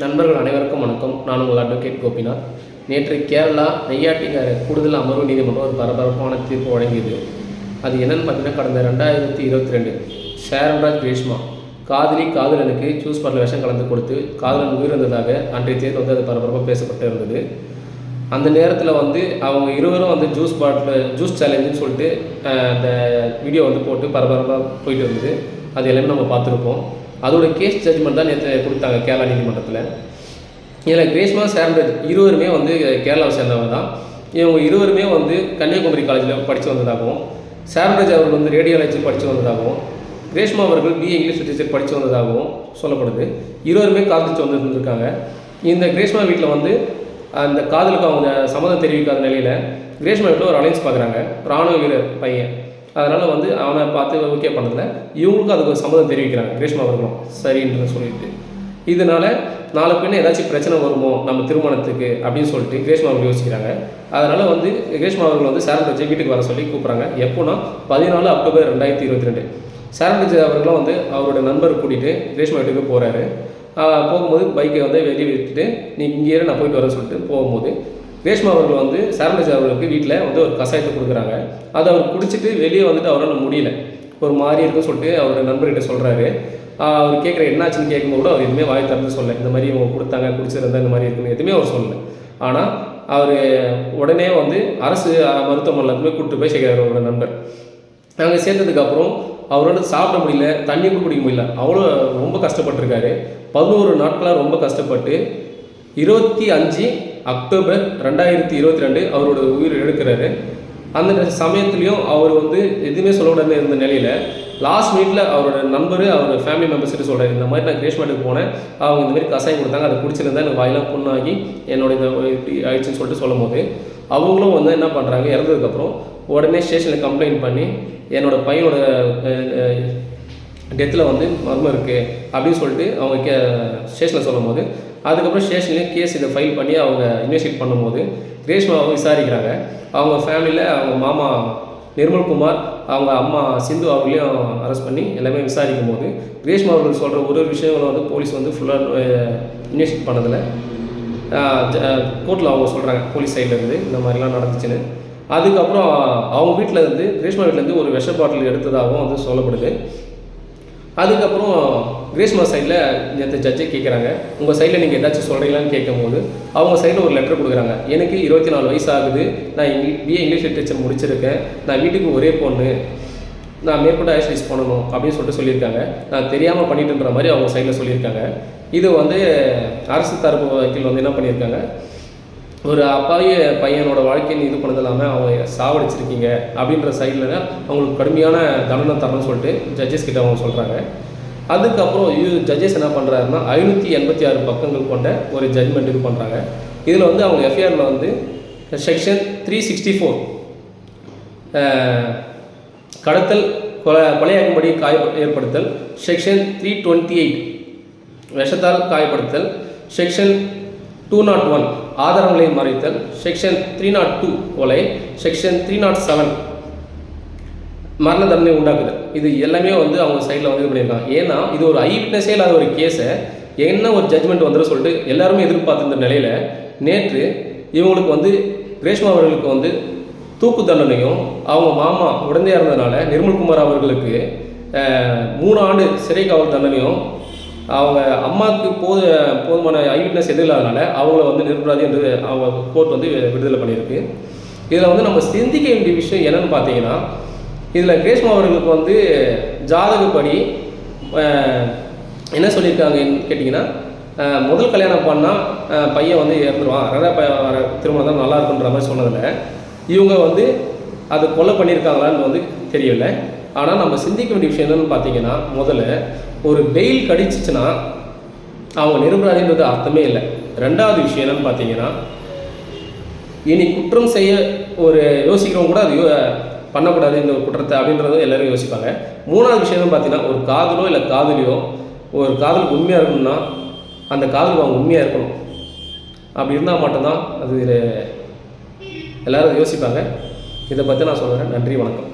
நண்பர்கள் அனைவருக்கும் வணக்கம். நான் உங்கள் அட்வொகேட் கோபிநாத். நேற்று கேரளா நெய்யாட்டின்கரை கூடுதல் அமர்வு நீதிமன்றம் ஒரு பரபரப்பான தீர்ப்பு வழங்கியது. அது என்னென்னு பார்த்தீங்கன்னா, கடந்த 2022 ஷேரன்ராஜ் கிரேஷ்மா காதலனுக்கு ஜூஸ் பாட்டில் விஷம் கலந்து கொடுத்து காதலன் உயிரிழந்ததாக அன்றைய தேதி அது பரபரப்பாக பேசப்பட்டு இருந்தது. அந்த நேரத்தில் அவங்க இருவரும் ஜூஸ் சேலஞ்சுன்னு சொல்லிட்டு அந்த வீடியோ போட்டு பரபரப்பாக போயிட்டு இருந்தது. அது எல்லாமே நம்ம பார்த்துருப்போம். அதோட கேஸ் ஜட்ஜ்மெண்ட் தான் நேற்று கொடுத்தாங்க கேரளா நீதிமன்றத்தில். இதில் கிரேஷ்மா ஷேரன்ராஜ் இருவருமே கேரளாவை சேர்ந்தவங்க தான். இவங்க இருவருமே கன்னியாகுமரி காலேஜில் படித்து வந்ததாகவும், ஷேரன்ராஜ் அவர்கள் ரேடியாலஜி படித்து வந்ததாகவும், கிரேஷ்மா அவர்கள் BA இங்கிலீஷ் லிட்ரேச்சர் படித்து வந்ததாகவும் சொல்லப்படுது. இருவருமே காதலிச்சு வந்துருக்காங்க. இந்த கிரேஷ்மா வீட்டில் அந்த காதலுக்கு அவங்க சம்மதம் தெரிவிக்காத நிலையில் கிரேஷ்மா வீட்டில் ஒரு அலைன்ஸ் பார்க்குறாங்க. இராணுவ வீரர் பையன். அதனால் அவனை பார்த்து ஓகே பண்ணதில்ல, இவங்களுக்கும் அதுக்கு சம்மதம் தெரிவிக்கிறாங்க கிரேஷ்மா அவர்களும் சரின்னு சொல்லிட்டு. இதனால் நாளை பின்ன ஏதாச்சும் பிரச்சனை வருமோ நம்ம திருமணத்துக்கு அப்படின்னு சொல்லிட்டு கிரேஷ்மா அவர்கள் யோசிக்கிறாங்க. அதனால் கிரேஷ்மா அவர்கள் ஷேரன்ராஜை வீட்டுக்கு வர சொல்லி கூப்பிட்றாங்க. எப்போனா 14 அக்டோபர் 2022 ஷேரன்ராஜ் அவர்களும் அவரோட நண்பர் கூட்டிகிட்டு கிரேஷ்மா வீட்டுக்கு போகிறாரு. போகும்போது பைக்கை வெளியே விட்டுட்டு நீ இங்கேயே நான் போயிட்டு வரேன்னு சொல்லிட்டு போகும்போது கிரேஷ்மா அவர்கள் ஷேரன்ராஜ் அவர்களுக்கு வீட்டில் ஒரு கஷாயத்தை கொடுக்குறாங்க. அதை அவர் குடிச்சிட்டு வெளியே அவரால் முடியல, ஒரு மாதிரி இருக்குன்னு சொல்லிட்டு அவரோட நண்பர்கிட்ட சொல்கிறாரு. அவர் கேட்குற என்னாச்சுன்னு கேட்கும்போது கூட அவர் எதுவுமே வாய் திறந்து சொல்ல, இந்த மாதிரி இவங்க கொடுத்தாங்க குடிச்சிருந்தா இந்த மாதிரி இருக்குன்னு எதுவுமே அவர் சொல்லலை. ஆனால் அவர் உடனே அரசு மருத்துவமனையில் கூப்பிட்டு போய் சேர்க்கிறார் அவரோட நண்பர். அங்கே சேர்த்ததுக்கப்புறம் அவரோட சாப்பிட முடியல, தண்ணி கூட குடிக்க முடியல, அவ்வளோ ரொம்ப கஷ்டப்பட்டுருக்காரு. 11 நாட்களாக ரொம்ப கஷ்டப்பட்டு 25 அக்டோபர் 2022 அவரோட உயிர் எடுக்கிறாரு. அந்த சமயத்துலேயும் அவர் எதுவுமே சொல்லக்கூடாதுன்னு இருந்த நிலையில் லாஸ்ட் மினிட்ல அவரோட நண்பர் அவரோட ஃபேமிலி மெம்பர்ஸ்கிட்ட சொல்கிறார், இந்த மாதிரி நான் கிரேஷ்மாட்டுக்கு போனேன், அவங்க இந்த மாதிரி கசாயம் கொடுத்தாங்க, அதை குடிச்சிருந்தா எனக்கு வாயெல்லாம் புண்ணாகி என்னோட இந்த இப்படி ஆயிடுச்சுன்னு சொல்லிட்டு சொல்லும் போது அவங்களும் என்ன பண்ணுறாங்க, இறந்ததுக்கப்புறம் உடனே ஸ்டேஷனில் கம்ப்ளைண்ட் பண்ணி என்னோடய பையனோட டெத்தில் மர்மம் இருக்குது அப்படின்னு சொல்லிட்டு அவங்க ஸ்டேஷனில் சொல்லும் போது அதுக்கப்புறம் ஸ்டேஷன்லேயே கேஸ் இதை ஃபைல் பண்ணி அவங்க இன்வெஸ்டிகேட் பண்ணும்போது கிரேஷ்மாவை விசாரிக்கிறாங்க. அவங்க ஃபேமிலியில் அவங்க மாமா நிர்மல்குமார், அவங்க அம்மா சிந்து அவர்களையும் அரெஸ்ட் பண்ணி எல்லாமே விசாரிக்கும் போது கிரேஷ்மா அவர்கள் சொல்கிற ஒரு விஷயங்களும் போலீஸ் ஃபுல்லாக இன்வெஸ்டிகேட் பண்ணதில் கோர்ட்டில் அவங்க சொல்கிறாங்க போலீஸ் சைட்லேருந்து இந்த மாதிரிலாம் நடந்துச்சுன்னு. அதுக்கப்புறம் அவங்க வீட்டில் கிரேஷ்மா வீட்டிலேருந்து ஒரு விஷ பாட்டில் எடுத்ததாகவும் சொல்லப்படுது. அதுக்கப்புறம் கிரேஷ்மா சைடில் நேற்று ஜட்ஜை கேட்குறாங்க, உங்கள் சைடில் நீங்கள் ஏதாச்சும் சொல்கிறீங்களான்னு கேட்கும்போது அவங்க சைடில் ஒரு லெட்டர் கொடுக்குறாங்க. எனக்கு 24 வயசு ஆகுது, நான் BA இங்கிலீஷ் லிட்ரேச்சர் முடிச்சிருக்கேன், நான் வீட்டுக்கு ஒரே பொண்ணு, நான் மேற்கொண்டு ஆக்ஷன்ஸ் பண்ணணும் அப்படின்னு சொல்லிட்டு சொல்லியிருக்காங்க. நான் தெரியாமல் பண்ணிட்டுன்ற மாதிரி அவங்க சைடில் சொல்லியிருக்காங்க. இது அரசு தரப்பு வக்கீல் என்ன பண்ணியிருக்காங்க, ஒரு அப்பாவி பையனோட வாழ்க்கையை இது பண்ணது இல்லாமல் அவங்க சாவடிச்சிருக்கீங்க அப்படின்ற சைடில் அவங்களுக்கு கடுமையான தண்டனை தரணும்னு சொல்லிட்டு ஜட்ஜஸ் கிட்ட அவங்க சொல்கிறாங்க. அதுக்கப்புறம் ஜட்ஜஸ் என்ன பண்ணுறாருன்னா 586 பக்கங்கள் கொண்ட ஒரு ஜட்ஜ்மெண்ட் இது பண்ணுறாங்க. இதில் அவங்க எஃப்ஐஆரில் செக்ஷன் 364 கடத்தல் கொலையாகும்படி ஏற்படுத்தல், செக்ஷன் 328 விஷத்தால் காயப்படுத்தல், செக்ஷன் 201 ஆதாரங்களை மறைத்தல், செக்ஷன் 302 கொலை, செக்ஷன் 307 மரண தண்டனை உண்டாக்குதல். இது எல்லாமே அவங்க சைடில் இது பண்ணியிருக்காங்க. ஏன்னா இது ஒரு ஐ விட்னஸே இல்லாத ஒரு கேஸை என்ன ஒரு ஜட்ஜ்மெண்ட் வந்துடும் சொல்லிட்டு எல்லாருமே எதிர்பார்த்துருந்த நிலையில் நேற்று இவங்களுக்கு கிரேஷ்மா அவர்களுக்கு தூக்கு தண்டனையும், அவங்க மாமா உடனே இருந்ததுனால நிர்மல்குமார் அவர்களுக்கு 3 ஆண்டு சிறை காவல் தண்டனையும், அவங்க அம்மாவுக்கு போதுமான ஐவிட்னஸ் எதுவும் இல்லாதனால அவங்கள நிரபராதி என்று அவங்க கோர்ட் விடுதலை பண்ணியிருக்கு. இதில் நம்ம சிந்திக்க வேண்டிய விஷயம் என்னென்னு பார்த்தீங்கன்னா, இதில் கிரேஷ்மா அவர்களுக்கு ஜாதகப்படி என்ன சொல்லியிருக்காங்கன்னு கேட்டிங்கன்னா, முதல் கல்யாணம் பண்ணால் பையன் இறந்துருவான், ரெண்டாவது திருமணம் தான் நல்லா இருக்குன்ற மாதிரி சொன்னதில் இவங்க அதை கொலை பண்ணியிருக்காங்களான்னு தெரியல. ஆனால் நம்ம சிந்திக்க வேண்டிய விஷயம் என்னென்னு பார்த்தீங்கன்னா, முதல்ல ஒரு பெயில் கடிச்சிச்சுன்னா அவங்க நிரபராதின்றது அர்த்தமே இல்லை. ரெண்டாவது விஷயம் என்னென்னு பார்த்தீங்கன்னா, இனி குற்றம் செய்ய ஒரு யோசிக்கிறவங்க கூட அது பண்ணக்கூடாது இந்த குற்றத்தை அப்படின்றது எல்லோரும் யோசிப்பாங்க. மூணாவது விஷயம் என்னன்னு பார்த்தீங்கன்னா, ஒரு காதலோ இல்லை காதலியோ ஒரு காதலுக்கு உண்மையாக இருக்கணும்னா அந்த காதலுக்கு அவங்க உண்மையாக இருக்கணும். அப்படி இருந்தால் மட்டும்தான் அது எல்லோரும் யோசிப்பாங்க. இதை பற்றி நான் சொல்கிறேன். நன்றி, வணக்கம்.